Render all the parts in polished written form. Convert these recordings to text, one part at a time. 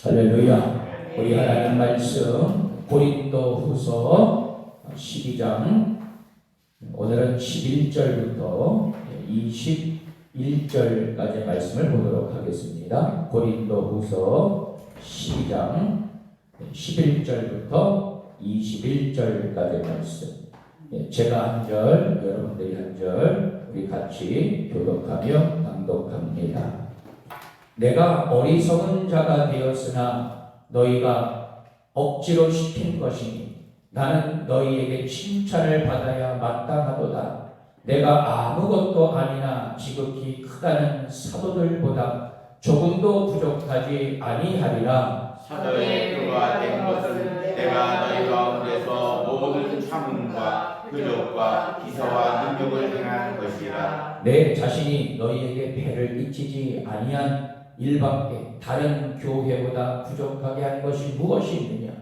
할렐루야. 우리 하나님 말씀 고린도후서 12장 오늘은 11절부터 21절까지 말씀을 보도록 하겠습니다. 고린도후서 12장 11절부터 21절까지 말씀. 제가 한 절, 여러분들이 한 절, 우리 같이 교독하며 낭독합니다. 내가 어리석은 자가 되었으나 너희가 억지로 시킨 것이니 나는 너희에게 칭찬을 받아야 마땅하도다. 내가 아무것도 아니나 지극히 크다는 사도들보다 조금도 부족하지 아니하리라. 사도의 표가 된 것은 내가 너희 가운데서 모든 참음과 표적과 기사와 능력을 행한 것이라. 내 자신이 너희에게 배를 끼치지 아니한 일밖에 다른 교회보다 부족하게 한 것이 무엇이 있느냐?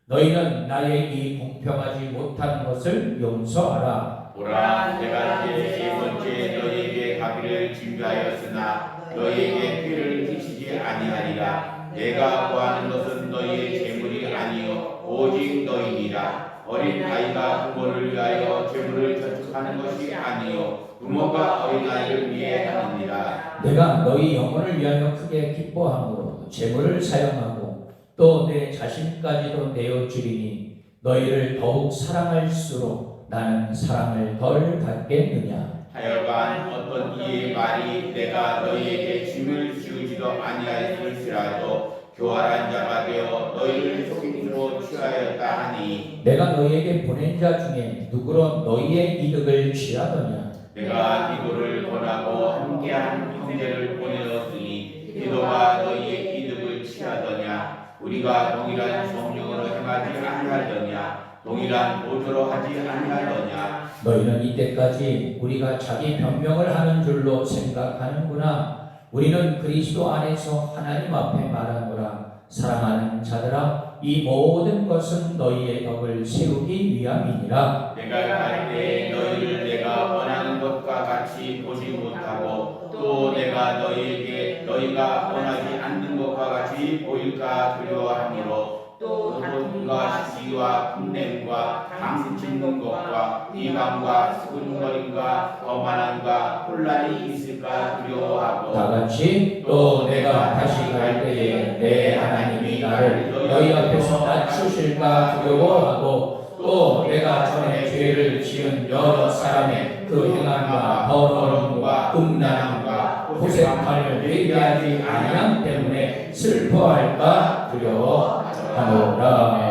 너희는 나의 이 공평하지 못한 것을 용서하라. 보라, 내가 제 세 번째 너희에게 가기를 준비하였으나 너희에게 피를 끼치지 아니하리라. 내가 구하는 것은 너희의 재물이 아니요 오직 너희니라. 어린 아이가 부모를 위하여 재물을 저축하는 것이 아니요 부모가 어린 아이를 위해 하느니라. 내가 너희 영혼을 위하여 크게 기뻐함으로 재물을 사용하고 또 내 자신까지도 내어주리니 너희를 더욱 사랑할수록 나는 사랑을 덜 받겠느냐? 하여간 어떤 이의 말이 내가 너희에게 짐을 지우지도 아니하였을지라도 교활한 자가 되어 너희를 속임수로 취하였다 하니 내가 너희에게 보낸 자 중에 누구로 너희의 이득을 취하더냐? 내가 디도를 보내고 함께한 형제를 보내었으니 디도가 너희의 이득을 취하더냐? 우리가 동일한 성령으로 행하지 아니하더냐? 동일한 보조로 하지 아니하더냐? 너희는 이때까지 우리가 자기 변명을 하는 줄로 생각하는구나. 우리는 그리스도 안에서 하나님 앞에 말하노라. 사랑하는 자들아, 이 모든 것은 너희의 덕을 세우기 위함이니라. 내가 갈 때 너희를 내가 원하는 것과 같이 보지 못하고 또 내가 너희에게 너희가 원하지 않는 것과 같이 보일까 두려워하므로 또 다툼과 시기와 분냄과 당신 짓는 것과 비방과 수군거림과 거만함과 혼란이 있을까 두려워하고 다 같이 또 내가 다시 갈 때에 내 하나님이 나를 너희 앞에서 낮추실까 두려워하고 또 내가 전에 죄를 지은 여러 사람의 그 행함과 더러움과 음란함과 호색함을 회개하지 아니함 때문에 슬퍼할까 두려워하노라.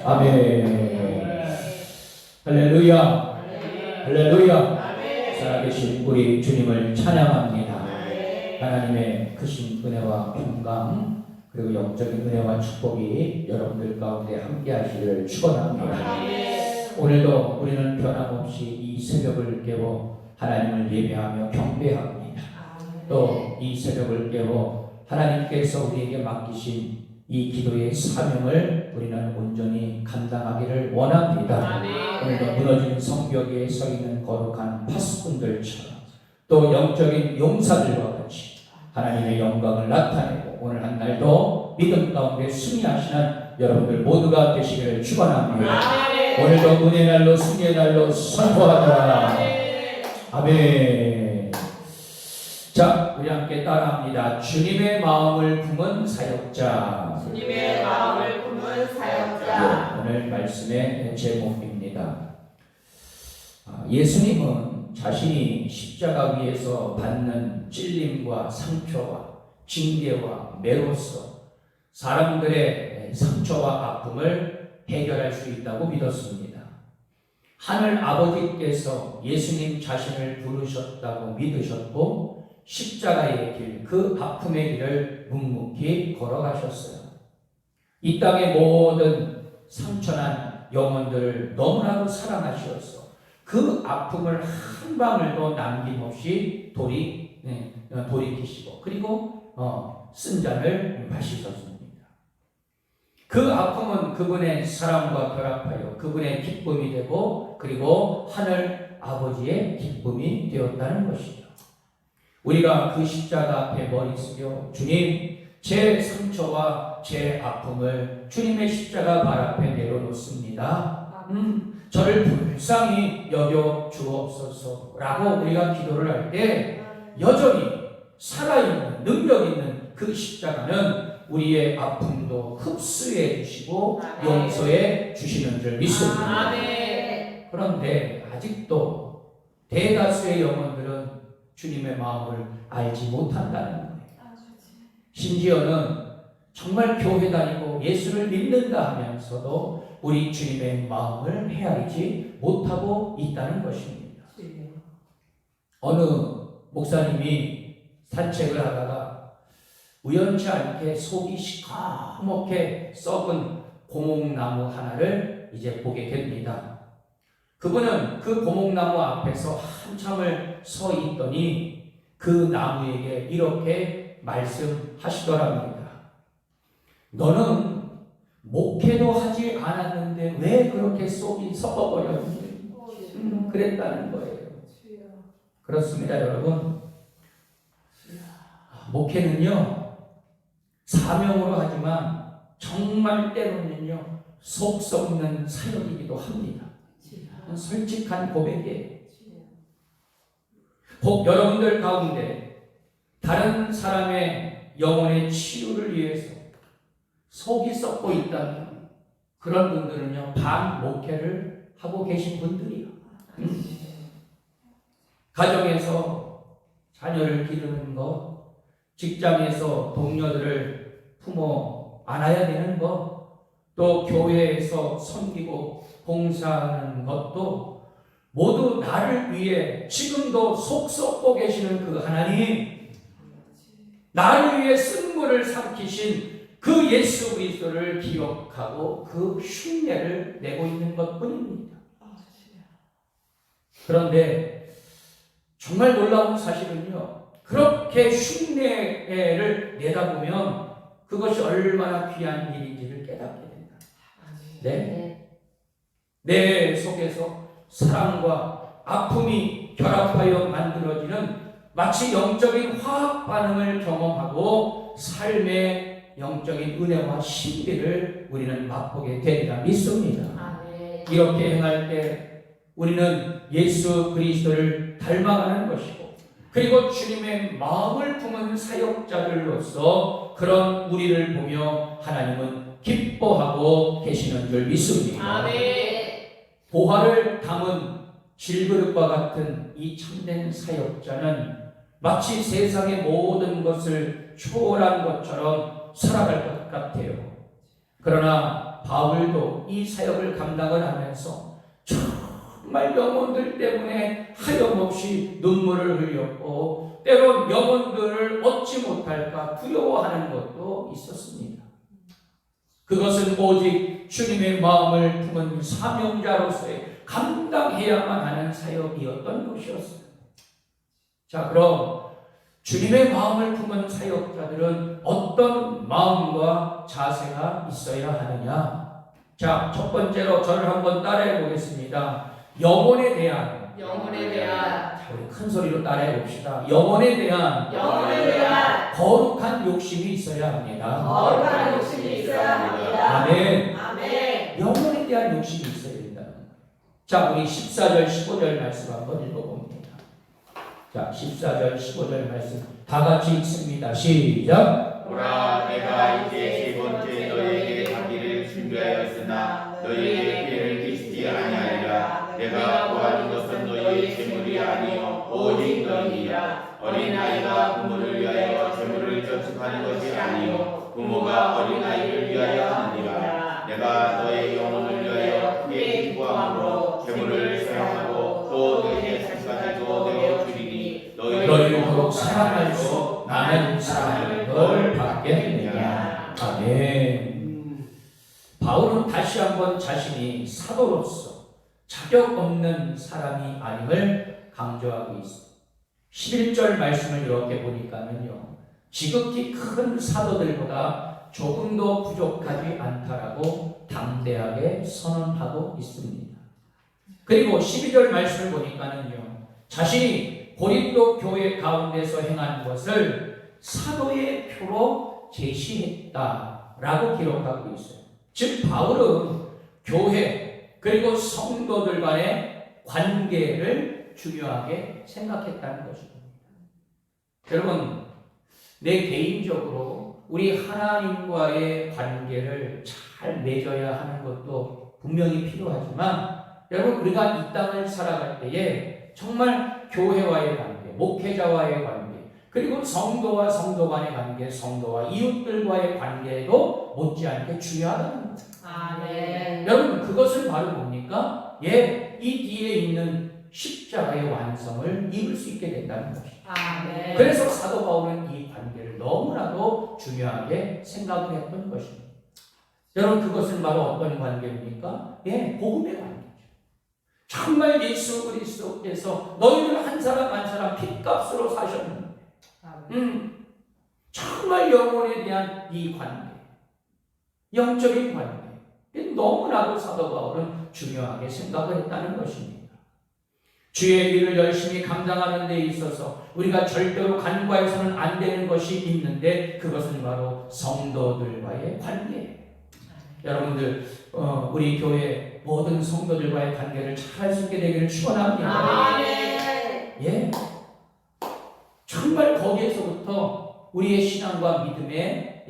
아멘. 할렐루야. 할렐루야. 살아계신 우리 주님을 찬양합니다. 하나님의 크신 은혜와 평강 그리고 영적인 은혜와 축복이 여러분들 가운데 함께 하시기를 축원합니다. 오늘도 우리는 변함없이 이 새벽을 깨워 하나님을 예배하며 경배합니다. 또 이 새벽을 깨워 하나님께서 우리에게 맡기신 이 기도의 사명을 우리는 온전히 감당하기를 원합니다. 오늘도 무너진 성벽에 서 있는 거룩한 파수꾼들처럼 또 영적인 용사들과 같이 하나님의 영광을 나타내고 오늘 한 날도 믿음 가운데 승리하시는 여러분들 모두가 되시기를 축원합니다. 오늘도 은혜의 날로 승리의 날로 선포하노라. 아멘. 자, 우리 함께 따라합니다. 주님의 마음을 품은 사역자. 주님의 마음을 품은 사역자. 오늘 말씀의 제목입니다. 예수님은 자신이 십자가 위에서 받는 찔림과 상처와 징계와 매로서 사람들의 상처와 아픔을 해결할 수 있다고 믿었습니다. 하늘 아버지께서 예수님 자신을 부르셨다고 믿으셨고 십자가의 길, 그 아픔의 길을 묵묵히 걸어가셨어요. 이 땅의 모든 상처난 영혼들을 너무나도 사랑하시어서 그 아픔을 한 방울도 남김없이 돌이키시고 그리고 쓴 잔을 마시셨습니다. 그 아픔은 그분의 사랑과 결합하여 그분의 기쁨이 되고 그리고 하늘 아버지의 기쁨이 되었다는 것이죠. 우리가 그 십자가 앞에 머리 숙여 주님 제 상처와 제 아픔을 주님의 십자가 발 앞에 내려놓습니다. 저를 불쌍히 여겨 주옵소서라고 우리가 기도를 할 때 여전히 살아있는 능력 있는 그 십자가는 우리의 아픔도 흡수해 주시고 용서해 주시는 줄 믿습니다. 아멘. 그런데 아직도 대다수의 영혼들은 주님의 마음을 알지 못한다는 거예요. 심지어는 정말 교회 다니고 예수를 믿는다 하면서도 우리 주님의 마음을 헤아리지 못하고 있다는 것입니다. 어느 목사님이 산책을 하다가 우연치 않게 속이 시커멓게 썩은 고목나무 하나를 이제 보게 됩니다. 그분은 그 고목나무 앞에서 한참을 서 있더니 그 나무에게 이렇게 말씀하시더랍니다. 너는 목회도 하지 않았는데 왜 그렇게 속이 썩어버렸니? 그랬다는 거예요. 그렇습니다, 여러분. 목회는요, 사명으로 하지만 정말 때로는요, 속 썩는 사역이기도 합니다. 솔직한 고백이에요. 혹 여러분들 가운데 다른 사람의 영혼의 치유를 위해서 속이 썩고 있다면 그런 분들은요, 반목회를 하고 계신 분들이요. 가정에서 자녀를 기르는 것, 직장에서 동료들을 품어 안아야 되는 것, 또 교회에서 섬기고 봉사하는 것도 모두 나를 위해 지금도 속 썩고 계시는 그 하나님, 나를 위해 쓴물을 삼키신 그 예수 그리스도를 기억하고 그 흉내를 내고 있는 것뿐입니다. 그런데 정말 놀라운 사실은요, 그렇게 흉내를 내다 보면 그것이 얼마나 귀한 일인지를 깨닫게 된다. 네? 내 속에서 사랑과 아픔이 결합하여 만들어지는 마치 영적인 화학 반응을 경험하고 삶의 영적인 은혜와 신비를 우리는 맛보게 되리라 믿습니다. 이렇게 행할 때 우리는 예수 그리스도를 닮아가는 것이고, 그리고 주님의 마음을 품은 사역자들로서 그런 우리를 보며 하나님은 기뻐하고 계시는 줄 믿습니다. 보화를 담은 질그릇과 같은 이 참된 사역자는 마치 세상의 모든 것을 초월한 것처럼 살아갈 것 같아요. 그러나 바울도 이 사역을 감당을 하면서 정말 영혼들 때문에 하염없이 눈물을 흘렸고, 때론 영혼들을 얻지 못할까 두려워하는 것도 있었습니다. 그것은 오직 주님의 마음을 품은 사명자로서의 감당해야만 하는 사역이었던 것이었어요. 자, 그럼 주님의 마음을 품은 사역자들은 어떤 마음과 자세가 있어야 하느냐? 자, 첫 번째로 저를 한번 따라해 보겠습니다. 영혼에 대한 자, 우리 큰 소리로 따라해 봅시다. 영혼에 대한 거룩한 욕심이 있어야 합니다. 아멘. 영혼에 대한 욕심이 있어야 된다. 자, 우리 14절 15절 말씀 한번 읽어봅니다. 자, 14절 15절 말씀 다 같이 읽습니다. 시작. 보라, 내가 이제 세 번째 너희에게 가기를 준비하였으나 너희에게 피해를 끼치지 아니하리라. 내가 구하는 것은 너희의 재물이 아니요 오직 너희이라. 어린아이가 부모를 위하여 재물을 저축하는 것이 아니요 부모가 어린아이를 위하여 하느니라. 내가 너의 영혼을 위하여 크게 기뻐함으로 재물을 사용하고 또 너희의 살까지도 내어 주리니 너희를 더욱 사랑할수록 나는 사랑을 널 받게 되느냐. 아멘. 바울은 다시 한번 자신이 사도로서 자격 없는 사람이 아님을 강조하고 있습니다. 11절 말씀을 이렇게 보니까는요, 지극히 큰 사도들보다 조금도 부족하지 않다라고 담대하게 선언하고 있습니다. 그리고 12절 말씀을 보니까는요, 자신이 고린도 교회 가운데서 행한 것을 사도의 표로 제시했다라고 기록하고 있어요. 즉 바울은 교회 그리고 성도들 간의 관계를 중요하게 생각했다는 것입니다. 여러분, 내 개인적으로 우리 하나님과의 관계를 잘 맺어야 하는 것도 분명히 필요하지만, 여러분, 우리가 이 땅을 살아갈 때에 정말 교회와의 관계, 목회자와의 관계, 그리고 성도와 성도 간의 관계, 성도와 이웃들과의 관계도 못지않게 중요하다는 거예요. 아멘. 여러분, 그것은 바로 뭡니까? 이 뒤에 있는 십자가의 완성을 이룰 수 있게 된다는 것이죠. 아멘. 그래서 사도 바울은 이 관계를 너무나도 중요하게 생각을 했던 것입니다. 여러분, 그것은 바로 어떤 관계입니까? 복음의 관계죠. 정말 예수 그리스도께서 너희들 한 사람 한 사람 핏값으로 사셨는데, 정말 영혼에 대한 이 관계, 영적인 관계, 너무나도 사도 바울은 중요하게 생각을 했다는 것입니다. 주의 일을 열심히 감당하는 데 있어서 우리가 절대로 간과해서는 안 되는 것이 있는데, 그것은 바로 성도들과의 관계예요. 여러분들, 우리 교회 모든 성도들과의 관계를 잘 할 수 있게 되기를 축원합니다. 아멘. 정말 거기에서부터 우리의 신앙과 믿음의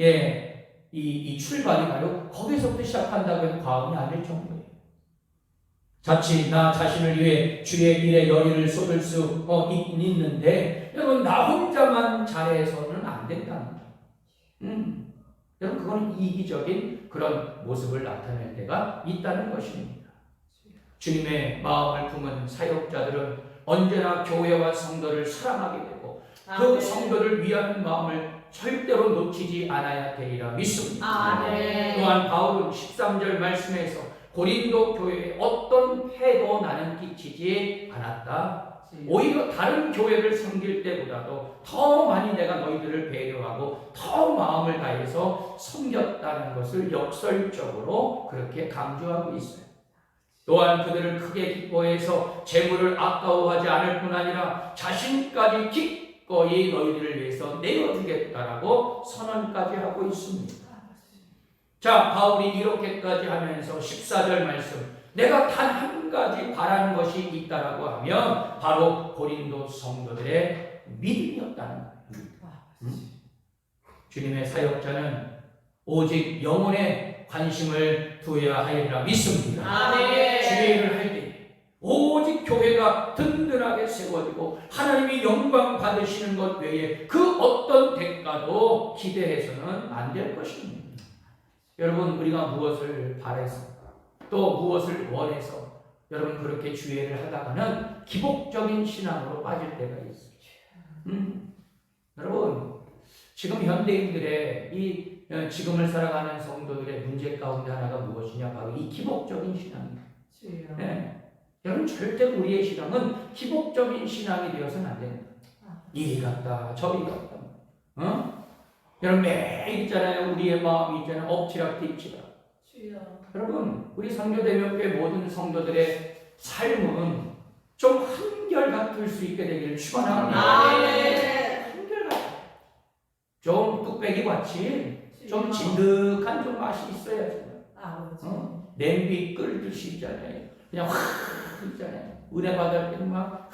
이 출발이 바로 거기서부터 시작한다고 해도 과언이 아닐 정도예요. 자칫 나 자신을 위해 주의 일에 열의를 쏟을 수 있는데, 여러분, 나 혼자만 잘해서는 안 된다는 거예요. 여러분, 그건 이기적인 그런 모습을 나타낼 때가 있다는 것입니다. 주님의 마음을 품은 사역자들은 언제나 교회와 성도를 사랑하게 되고, 그 성도를 위하는 마음을 절대로 놓치지 않아야 되리라 믿습니다. 아멘. 또한 바울은 13절 말씀에서 고린도 교회에 어떤 해도 나는 끼치지 않았다. 오히려 다른 교회를 섬길 때보다도 더 많이 내가 너희들을 배려하고 더 마음을 다해서 섬겼다는 것을 역설적으로 그렇게 강조하고 있어요. 또한 그들을 크게 기뻐해서 재물을 아까워하지 않을 뿐 아니라 자신까지 기꺼이 너희들을 위해서 내어주겠다라고 선언까지 하고 있습니다. 자, 바울이 이렇게까지 하면서 14절 말씀, 내가 단 한 가지 바라는 것이 있다라고 하면 바로 고린도 성도들의 믿음이었다는 거예요. 주님의 사역자는 오직 영혼에 관심을 두어야 하리라 믿습니다. 아멘. 주의 일을 할 때 오직 교회가 든든하게 세워지고 하나님이 영광 받으시는 것 외에 그 어떤 대가도 기대해서는 안 될 것입니다. 여러분, 우리가 무엇을 바라서 또 무엇을 원해서 여러분 그렇게 주의를 하다가는 기복적인 신앙으로 빠질 때가 있어요. 여러분, 지금 현대인들의 이 지금을 살아가는 성도들의 문제 가운데 하나가 무엇이냐? 바로 이 기복적인 신앙입니다. 여러분, 절대로 우리의 신앙은 기복적인 신앙이 되어서는 안 됩니다. 이리 갔다 저리 갔다. 여러분, 매일 있잖아요. 우리의 마음이 있잖아요. 엎치락 뒤치락. 여러분, 우리 성교대명교회 모든 성도들의 삶은 좀 한결같을 수 있게 되기를 축원합니다. 한결같아. 좀 뚝배기 같이 좀 진득한 좀 맛이 있어야죠. 냄비 끓듯이 있잖아요. 그냥 확 있잖아요. 은혜 받을 때는 막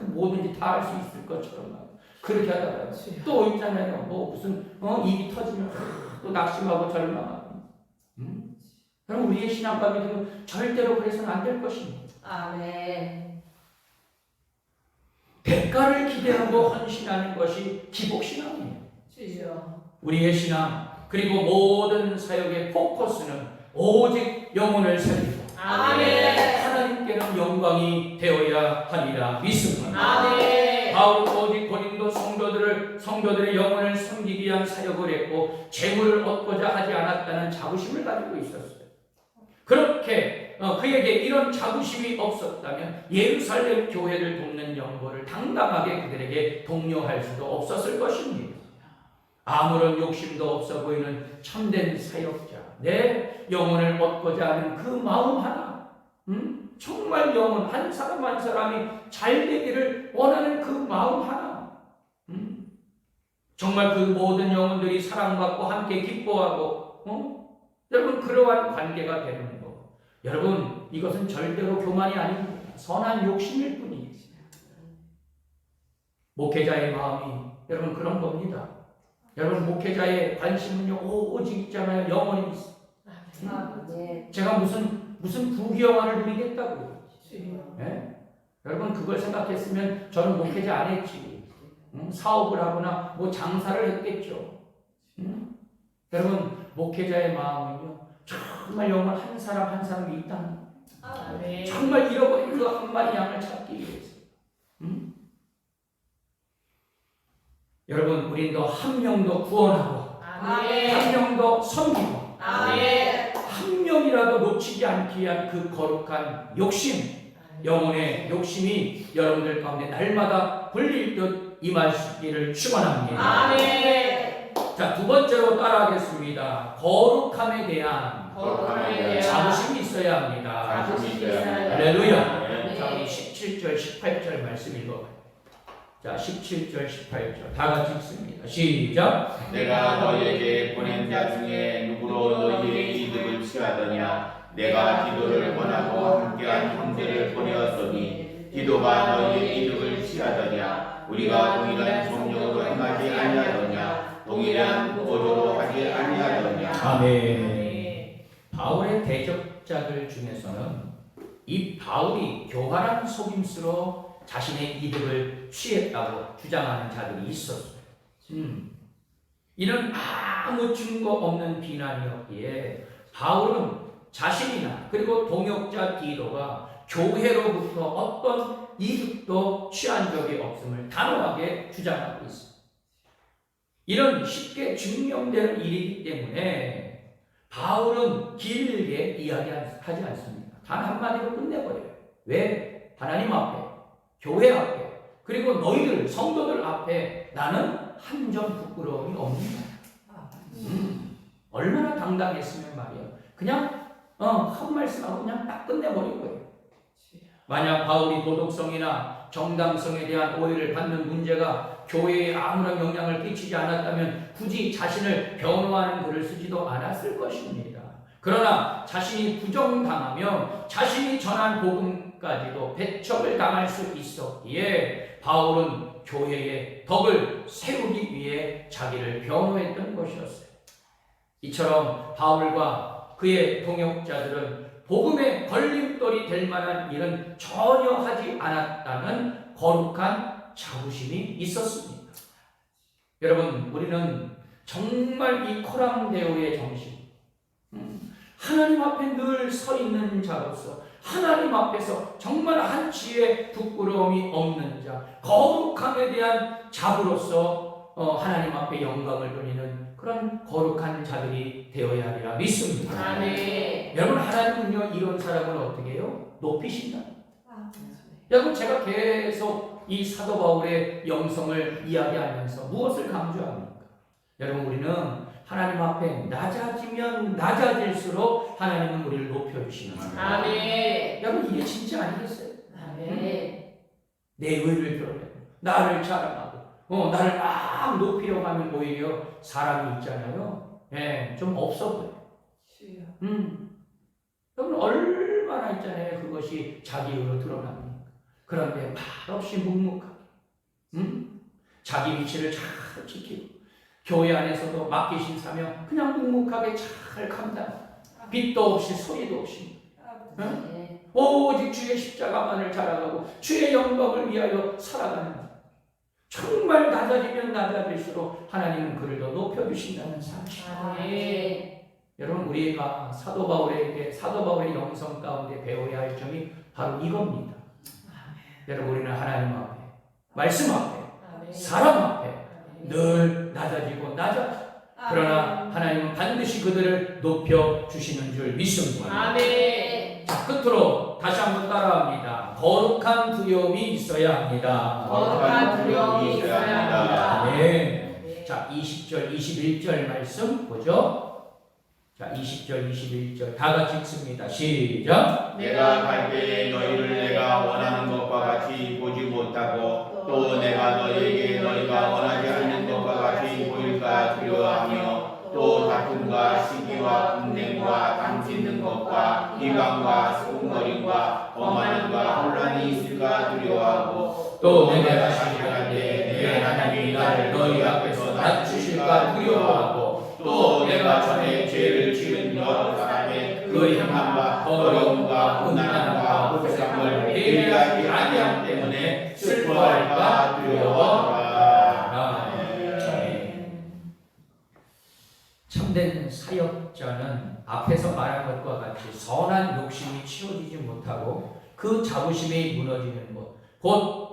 뭐든지 다 할 수 있을 것처럼 막 그렇게 하다가 또 있잖아요. 뭐 무슨 입이 터지면 또 낙심하고 절망하고. 그럼 우리의 신앙과 믿음은 절대로 그래서는 안 될 것입니다. 아멘. 대가를 기대하고 헌신하는 것이 기복신앙이에요. 우리의 신앙 그리고 모든 사역의 포커스는 오직 영혼을 살리고 하나님께는 영광이 되어야 하리라 믿습니다. 바울은 오직 고린도 성도들의 영혼을 섬기기 위한 사역을 했고 재물을 얻고자 하지 않았다는 자부심을 가지고 있었어요. 그렇게 그에게 이런 자부심이 없었다면 예루살렘 교회를 돕는 연보를 당당하게 그들에게 독려할 수도 없었을 것입니다. 아무런 욕심도 없어 보이는 참된 사역자, 내 영혼을 얻고자 하는 그 마음 하나, 정말 영혼 한 사람 한 사람이 잘 되기를 원하는 그 마음 하나, 정말 그 모든 영혼들이 사랑받고 함께 기뻐하고 여러분 그러한 관계가 되는 거. 여러분 이것은 절대로 교만이 아닙니다. 선한 욕심일 뿐이에요. 목회자의 마음이 여러분 그런 겁니다. 여러분 목회자의 관심은요 오직 있잖아요. 영원히 있어. 아멘. 제가 무슨 부귀영화를 누리겠다고요. 네? 여러분 그걸 생각했으면 저는 목회자 안 했지. 사업을 하거나 뭐 장사를 했겠죠. 여러분 목회자의 마음은요 정말 영혼 한 사람 한 사람이 있다는 거예요. 정말 잃어버린 그 한 마리 양을 찾기 위해서. 여러분 우린 더 한 명 더 구원하고 한 명 더 섬기고 한 명이라도 놓치지 않기 위한 그 거룩한 욕심, 영혼의 욕심이 여러분들 가운데 날마다 불릴 듯 임하시기를 축원합니다. 자, 두 번째로 따라하겠습니다. 거룩함에 대한 자부심이 있어야 합니다. 할렐루야. 네. 자, 우리 17절, 18절 말씀 읽어봐요. 자, 17절, 18절 다 같이 읽습니다. 시작. 내가 너희에게 보낸 자 중에 누구로 너희의 이득을 취하더냐? 내가 디도를 권하고 함께한 형제를 보내었더니 디도가 너희의 이득을 취하더냐? 우리가 동일한 성령으로 행하지 아니하더냐? 동일한 구조로 하지 아니하더냐? 아멘. 바울의 대적자들 중에서는 이 바울이 교활한 속임수로 자신의 이득을 취했다고 주장하는 자들이 있었어요. 이는 아무 증거 없는 비난이었기에 바울은 자신이나 그리고 동역자 디도가 교회로부터 어떤 이득도 취한 적이 없음을 단호하게 주장하고 있습니다. 이는 쉽게 증명되는 일이기 때문에 바울은 길게 이야기하지 않습니다. 단 한마디로 끝내버려요. 왜? 하나님 앞에, 교회 앞에, 그리고 너희들 성도들 앞에 나는 한 점 부끄러움이 없는 거야. 얼마나 당당했으면 말이야. 그냥 한 말씀하고 그냥 딱 끝내버린 거예요. 만약 바울이 도덕성이나 정당성에 대한 오해를 받는 문제가 교회에 아무런 영향을 끼치지 않았다면 굳이 자신을 변호하는 글을 쓰지도 않았을 것입니다. 그러나 자신이 부정당하며 자신이 전한 복음까지도 배척을 당할 수 있었기에 바울은 교회의 덕을 세우기 위해 자기를 변호했던 것이었어요. 이처럼 바울과 그의 동역자들은 복음의 걸림돌이 될 만한 일은 전혀 하지 않았다는 거룩한 자부심이 있었습니다. 여러분, 우리는 정말 이 코람데오의 정신, 하나님 앞에 늘 서 있는 자로서 하나님 앞에서 정말 한치의 부끄러움이 없는 자, 거룩함에 대한 자부로서 하나님 앞에 영광을 돌리는 그런 거룩한 자들이 되어야 하리라 믿습니다. 아멘. 여러분, 하나님은요 이런 사람을 어떻게 해요? 높이신다. 여러분, 제가 계속 이 사도 바울의 영성을 이야기하면서 무엇을 강조합니까? 여러분, 우리는 하나님 앞에 낮아지면 낮아질수록 하나님은 우리를 높여주시는 거예요. 아멘. 여러분, 이게 진짜 아니겠어요? 아멘. 내 의를 드러내고 나를 자랑하고 나를 막 높이려고 하면 오히려 사람이 있잖아요. 좀 없어 보여요. 여러분, 얼마나 있잖아요. 그것이 자기 의로 드러납니까? 그런데 말없이 묵묵하게 자기 위치를 잘 지키고 교회 안에서도 맡기신 사명 그냥 묵묵하게 잘 감당. 빛도 없이 소리도 없이 오직 주의 십자가만을 자랑하고 주의 영광을 위하여 살아가는, 정말 낮아지면 낮아질수록 하나님은 그를 더 높여주신다는 사실. 여러분, 우리가 사도 바울의 영성 가운데 배워야 할 점이 바로 이겁니다. 여러분, 우리는 하나님 앞에, 말씀 앞에, 사람 앞에 늘 낮아지고 그러나 하나님은 반드시 그들을 높여주시는 줄 믿습니다. 아멘. 자, 끝으로 다시 한번 따라합니다. 거룩한 두려움이 있어야 합니다. 거룩한 두려움이 있어야 합니다. 네. 자, 20절, 21절 말씀 보죠. 자, 20절, 21절 다 같이 읽습니다. 시작. 내가 갈 때에 너희를 내가 원하는 것과 같이 보지 못하고 또 내가 너희에게 너희가 원하지 않는 것과 같이 내가 시기할 때내 하나님이 나를 너희 앞에서 낮추실까 두려워하고 또 내가 전에 죄를 지은 것 사람의 그 행한 바 더러움과 음란함과 불쌍함을 회개하지 아니함 때문에 슬퍼할까 두려워하라. 참된 사역자는 앞에서 말한 것과 같이 선한 욕심이 치워지지 못하고 그 자부심이 무너지는 것, 곧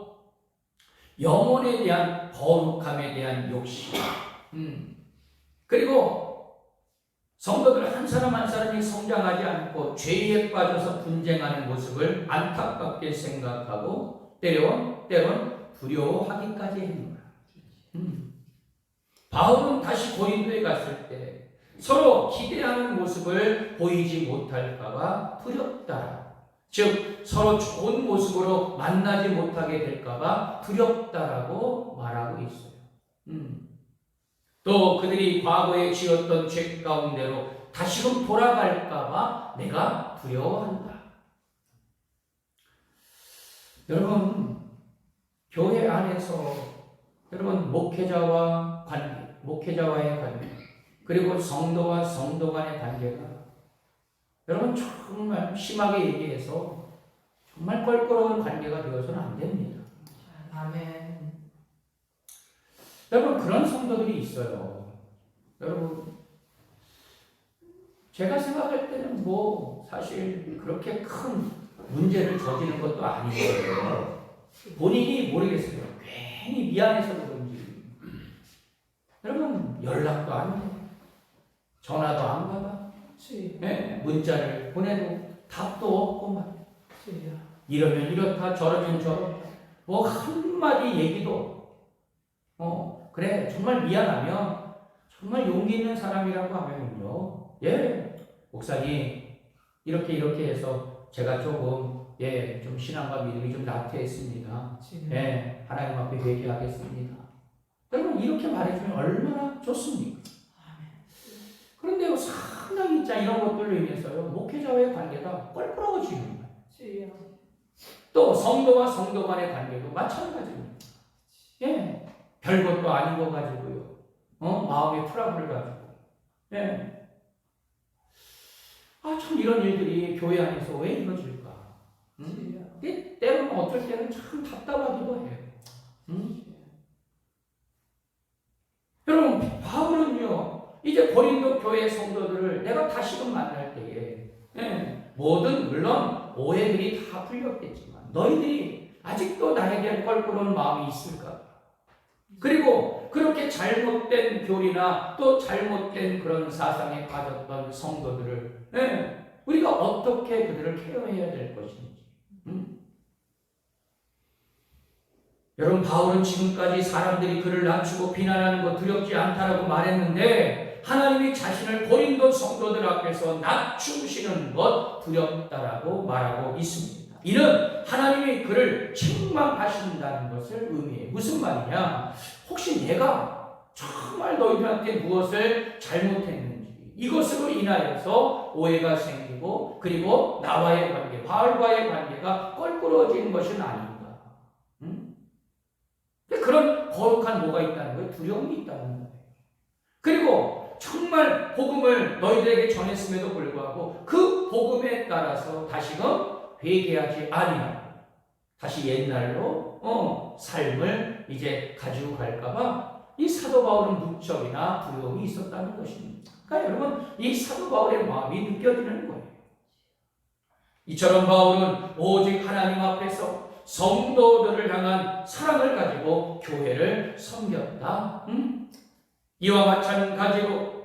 영혼에 대한 거룩함에 대한 욕심, 그리고 성도들 한 사람 한 사람이 성장하지 않고 죄에 빠져서 분쟁하는 모습을 안타깝게 생각하고 때론 두려워하기까지 했노라. 바울은 다시 고린도에 갔을 때 서로 기대하는 모습을 보이지 못할까봐 두렵다. 즉 서로 좋은 모습으로 만나지 못하게 될까봐 두렵다라고 말하고 있어요. 또 그들이 과거에 지었던 죄 가운데로 다시금 돌아갈까봐 내가 두려워한다. 여러분, 교회 안에서 여러분 목회자와의 관계, 그리고 성도와 성도 간의 관계가 여러분 정말 심하게 얘기해서 정말 껄끄러운 관계가 되어서는 안 됩니다. 아멘. 여러분 그런 성도들이 있어요. 여러분 제가 생각할 때는 뭐 사실 그렇게 큰 문제를 저지른 것도 아니거든요. 본인이 모르겠어요. 괜히 미안해서 그런지 여러분 연락도 안 해, 전화도 안 받아, 네? 문자를 보내도 답도 없고 막 이러면 이렇다 저러면 저렇다 뭐 한마디 얘기도 그래 정말 미안하면 정말 용기 있는 사람이라고 하면요, 예 목사님 이렇게 해서 제가 조금 좀 신앙과 믿음이 좀 나태했습니다. 예 하나님 앞에 회개하겠습니다. 여러분 이렇게 말해주면 얼마나 좋습니까? 그런데 상당히 이런 것들로 인해서요 목회자와의 관계가 껄끄러워지는 거예요. 또 성도와 성도 간의 관계도 마찬가지입니다. 예 별것도 아닌 거 가지고요 마음의 트러블을 가지고 참 이런 일들이 교회 안에서 왜 이루어질까? 때로는 어쩔 때는 참 답답하기도 해요. 여러분 바울은요 이제 고린도 교회 성도들을 내가 다시금 만날 때에 모든 물론 오해들이 다 풀렸겠지만 너희들이 아직도 나에 대한 껄끄러운 마음이 있을까? 그리고 그렇게 잘못된 교리나 또 잘못된 그런 사상에 빠졌던 성도들을 우리가 어떻게 그들을 케어해야 될 것인지. 여러분 바울은 지금까지 사람들이 그를 낮추고 비난하는 것 두렵지 않다라고 말했는데 하나님이 자신을 고린도 성도들 앞에서 낮추시는 것 두렵다라고 말하고 있습니다. 이는 하나님이 그를 책망하신다는 것을 의미해요. 무슨 말이냐? 혹시 내가 정말 너희들한테 무엇을 잘못했는지 이것으로 인하여서 오해가 생기고 그리고 나와의 관계, 바울과의 관계가 껄끄러워지는 것은 아닌가? 그런 거룩한 뭐가 있다는 거예요? 두려움이 있다는 거예요. 그리고 정말 복음을 너희들에게 전했음에도 불구하고 그 복음에 따라서 다시금 회개하지 아니하고 다시 옛날로 삶을 이제 가지고 갈까봐 이 사도 바울은 무척이나 두려움이 있었다는 것입니다. 그러니까 여러분 이 사도 바울의 마음이 느껴지는 거예요. 이처럼 바울은 오직 하나님 앞에서 성도들을 향한 사랑을 가지고 교회를 섬겼다. 이와 마찬가지로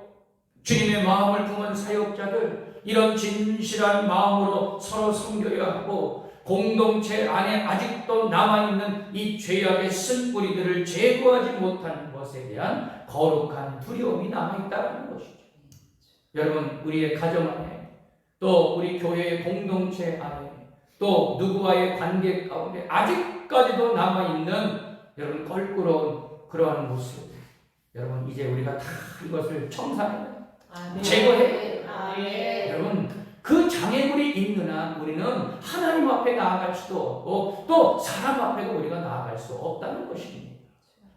주님의 마음을 품은 사역자들 이런 진실한 마음으로 서로 섬겨야 하고 공동체 안에 아직도 남아있는 이 죄악의 쓴뿌리들을 제거하지 못하는 것에 대한 거룩한 두려움이 남아있다는 것이죠. 여러분 우리의 가정 안에 또 우리 교회의 공동체 안에 또 누구와의 관계 가운데 아직까지도 남아있는 여러분 껄끄러운 그러한 모습 여러분 이제 우리가 다 이것을 청산해 제거해. 여러분 그 장애물이 있는 한 우리는 하나님 앞에 나아갈 수도 없고 또 사람 앞에도 우리가 나아갈 수 없다는 것입니다.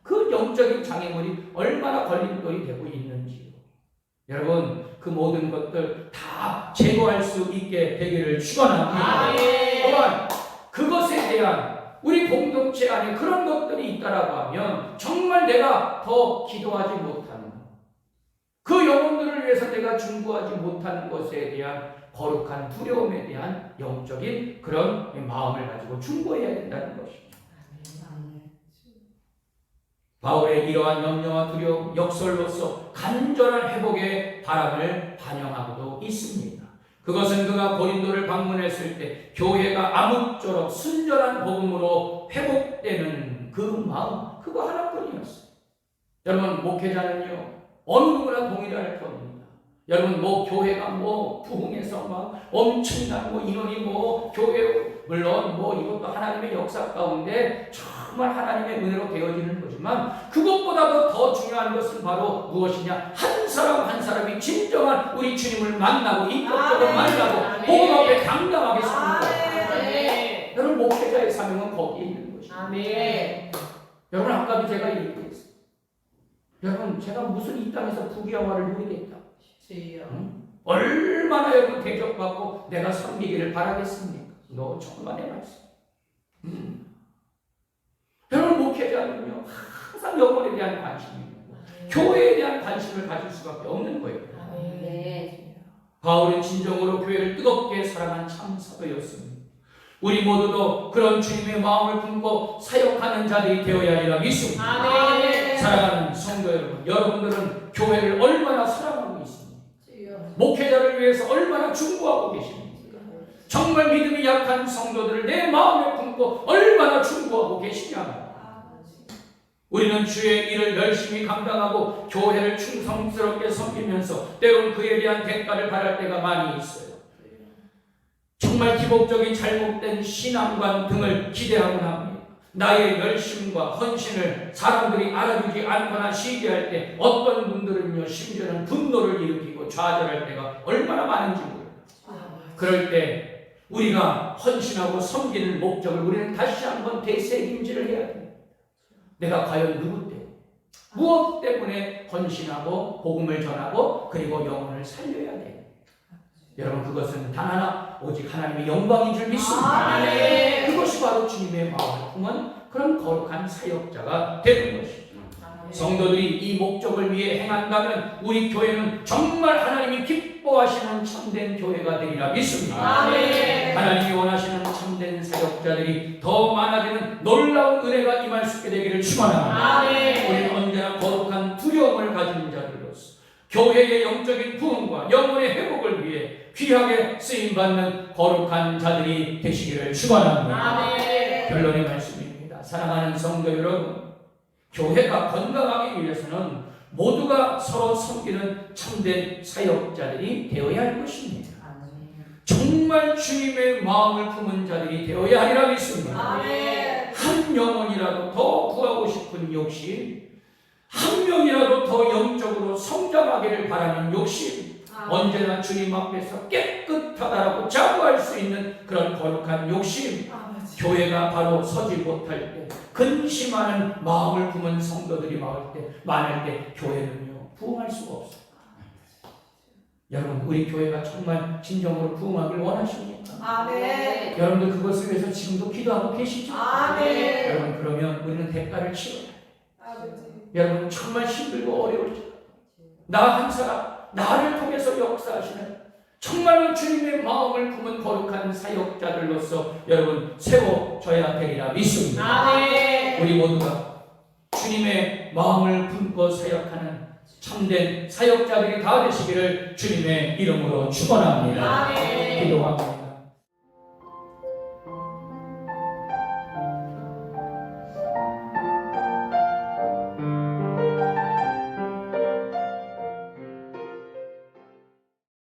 그 영적인 장애물이 얼마나 걸림돌이 되고 있는지요. 여러분, 그 모든 것들 다 제거할 수 있게 되기를 축원합니다. 또한 그것에 대한 우리 공동체 안에 그런 것들이 있다라고 하면 정말 내가 더 기도하지 못하는 그 영혼들을 위해서 내가 중보하지 못하는 것에 대한 거룩한 두려움에 대한 영적인 그런 마음을 가지고 중보해야 된다는 것입니다. 바울의 이러한 염려와 두려움, 역설로서 간절한 회복의 바람을 반영하고도 있습니다. 그것은 그가 고린도를 방문했을 때 교회가 아무쪼록 순전한 복음으로 회복되는 그 마음, 그거 하나뿐이었어요. 여러분, 목회자는요 어느 누구나 동일할 겁니다. 여러분, 교회가 부흥해서 엄청난 인원이 교회, 물론 이것도 하나님의 역사 가운데 정말 하나님의 은혜로 되어지는 거지만 그것보다도 더 중요한 것은 바로 무엇이냐? 한 사람 한 사람이 진정한 우리 주님을 만나고 인격적으로 만나고 복음 앞에 당당하게 서는 거예요. 여러분, 목회자의 사명은 거기에 있는 것입니다. 여러분, 아까도 제가 얘기했어요. 여러분, 제가 무슨 이 땅에서 부귀영화를 누리겠다. 얼마나 여러분 대접받고 내가 섬기기를 바라겠습니까? 너 천만의 말씀. 여러분, 목회자는요 항상 영혼에 대한 관심이 있고 교회에 대한 관심을 가질 수밖에 없는 거예요. 바울은 진정으로 교회를 뜨겁게 사랑한 참 사도였습니다. 우리 모두도 그런 주님의 마음을 품고 사역하는 자들이 되어야 하리라 믿습니다. 사랑하는 성도 여러분, 여러분들은 교회를 얼마나 사랑하고 있습니까? 목회자를 위해서 얼마나 중보하고 계십니까? 정말 믿음이 약한 성도들을 내 마음에 품고 얼마나 중보하고 계시냐? 우리는 주의 일을 열심히 감당하고 교회를 충성스럽게 섬기면서 때론 그에 대한 대가를 바랄 때가 많이 있어요. 정말 기복적인 잘못된 신앙관 등을 기대하곤 합니다. 나의 열심과 헌신을 사람들이 알아주지 않거나 시기할 때 어떤 분들은요 심지어는 분노를 일으키고 좌절할 때가 얼마나 많은지 모릅니다. 그럴 때 우리가 헌신하고 섬기는 목적을 우리는 다시 한번 되새김질을 해야 됩니다. 내가 과연 누구 때문에 무엇 때문에 헌신하고 복음을 전하고 그리고 영혼을 살려야 돼요. 여러분, 그것은 단 하나 오직 하나님의 영광인 줄 믿습니다. 그것이 바로 주님의 마음을 품은 그런 거룩한 사역자가 되는 것입니다. 성도들이 이 목적을 위해 행한다면 우리 교회는 정말 하나님이 기뻐하시는 참된 교회가 되리라 믿습니다. 하나님이 원하시는 참된 사역자들이 더 많아지는 놀라운 은혜가 임할 수 있게 되기를 축원합니다. 우리는 언제나 거룩한 두려움을 가진 자들로서 교회의 영적인 부흥과 영혼의 회복을 위해 귀하게 쓰임받는 거룩한 자들이 되시기를 축원합니다. 결론의 말씀입니다. 사랑하는 성도 여러분, 교회가 건강하기 위해서는 모두가 서로 섬기는 참된 사역자들이 되어야 할 것입니다. 정말 주님의 마음을 품은 자들이 되어야 하리라 믿습니다. 한 영혼이라도 더 구하고 싶은 욕심, 한 명이라도 더 영적으로 성장하기를 바라는 욕심, 언제나 주님 앞에서 깨끗하다라고 자부할 수 있는 그런 거룩한 욕심, 교회가 바로 서지 못할 때 근심하는 마음을 품은 성도들이 많을 때 교회는요 부흥할 수가 없어요. 여러분, 우리 교회가 정말 진정으로 부흥하길 원하십니까? 여러분들 그것을 위해서 지금도 기도하고 계시죠? 여러분, 그러면 우리는 대가를 치러야 해요. 여러분, 정말 힘들고 어려울 때 나 한 사람, 나를 통해서 역사하시는 정말로 주님의 마음을 품은 거룩한 사역자들로서 여러분 세워져야 되리라 믿습니다. 우리 모두가 주님의 마음을 품고 사역하는 참된 사역자들이 다 되시기를 주님의 이름으로 축원합니다. 기도합니다.